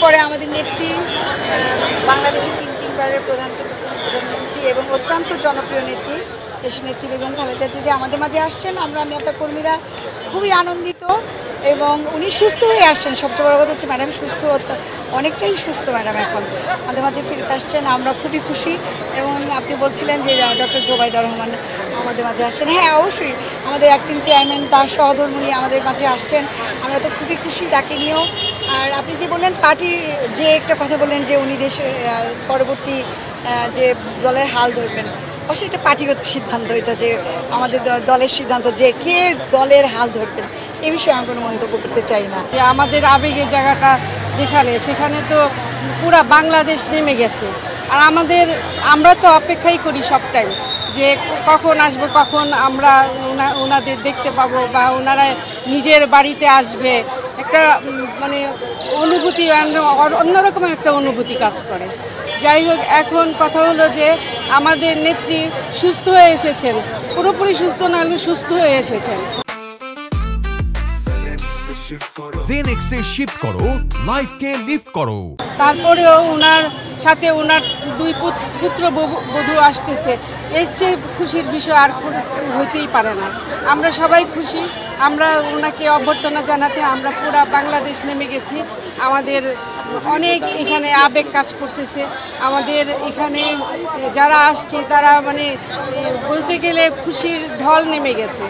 পরে আমাদের নেত্রী বাংলাদেশের তিনবারের প্রধানমন্ত্রী এবং অত্যন্ত জনপ্রিয় নেত্রী দেশের নেত্রী বেগম খালেদা জিয়া আমাদের মাঝে আসছেন। আমরা নেতাকর্মীরা খুবই আনন্দিত এবং উনি সুস্থ হয়ে আসছেন। সবচেয়ে বড় কথা হচ্ছে ম্যাডাম সুস্থ, অনেকটাই সুস্থ ম্যাডাম এখন আমাদের মাঝে ফিরতে আসছেন। আমরা খুবই খুশি। এবং আপনি বলছিলেন যে ডক্টর জোবাইদা রহমান আমাদের মাঝে আসছেন। হ্যাঁ, অবশ্যই আমাদের অ্যাক্টিং চেয়ারম্যান তার সহধর্মিণী আমাদের মাঝে আসছেন। আমরা তো খুবই খুশি তাকে নিয়েও। আর আপনি যে বললেন পার্টির যে একটা কথা বললেন যে উনি দেশের পরবর্তী যে দলের হাল ধরবেন, অবশ্যই এটা পার্টিগত সিদ্ধান্ত, এটা যে আমাদের দলের সিদ্ধান্ত যে কে দলের হাল ধরবেন এ বিষয়ে আমি কোনো মন্তব্য করতে চাই না। যে আমাদের আবেগের জায়গাটা সেখানে তো পুরা বাংলাদেশ নেমে গেছে। আর আমরা তো অপেক্ষাই করি সবটাই যে কখন আসবে, কখন আমরা ওনাদের দেখতে পাবো বা ওনারা নিজের বাড়িতে আসবে। একটা মানে অনুভূতি, অন্যরকম একটা অনুভূতি কাজ করে। যাই হোক, এখন কথা হলো যে আমাদের নেত্রী সুস্থ হয়ে এসেছেন, পুরোপুরি সুস্থ না হলে সুস্থ হয়ে এসেছেন। জেনেক্সে শিফট করো, লাইফকে লিফট করো। তারপরেও ওনার সাথে ওনার 2 পুত্রবধূ আসতেছে, এর চেয়ে খুশির বিষয় আর হইতেই পারে না। আমরা সবাই খুশি। আমরা ওনাকে অভ্যর্থনা জানাতে আমরা পুরা বাংলাদেশ নেমে গেছি। আমাদের অনেক এখানে আবেগ কাজ করতেছে। আমাদের এখানে যারা আসছে তারা মানে বলতে গেলে খুশির ঢল নেমে গেছে।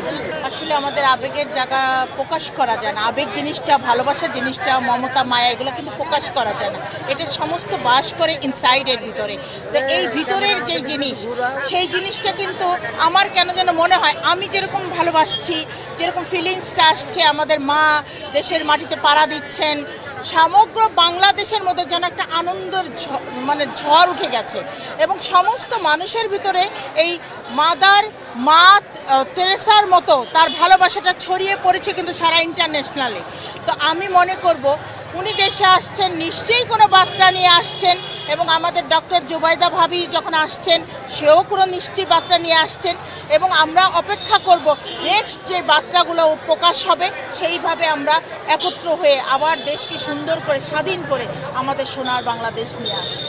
আসলে আমাদের আবেগের জায়গা প্রকাশ করা যায় না। আবেগ জিনিসটা, ভালোবাসা জিনিসটা, মমতা, মায়া, এগুলো কিন্তু প্রকাশ করা যায় না। এটা সমস্ত বাস করে ইনসাইডের ভিতরে। তো এই ভিতরের যে জিনিস, সেই জিনিসটা কিন্তু আমার কেন যেন মনে হয় আমি যেরকম ভালোবাসছি, যেরকম ফিলিংসটা আসছে, আমাদের মা দেশের মাটিতে পাড়া দিচ্ছেন, সমগ্র বাংলাদেশের মধ্যে যেন একটা আনন্দের ঝড় উঠে গেছে। এবং সমস্ত মানুষের ভিতরে এই মা তেরেসার মতো তার ভালোবাসাটা ছড়িয়ে পড়েছে কিন্তু সারা ইন্টারন্যাশনালে। তো আমি মনে করব উনি দেশে আসছেন নিশ্চয়ই কোনো বার্তা নিয়ে আসছেন, এবং আমাদের ডক্টর জোবাইদা ভাবি যখন আসছেন সেও কোনো নিশ্চয়ই বার্তা নিয়ে আসছেন। এবং আমরা অপেক্ষা করব নেক্সট যে বার্তাগুলো প্রকাশ হবে, সেইভাবে আমরা একত্র হয়ে আবার দেশকে সুন্দর করে স্বাধীন করে আমাদের সোনার বাংলাদেশ নিয়ে আসবো।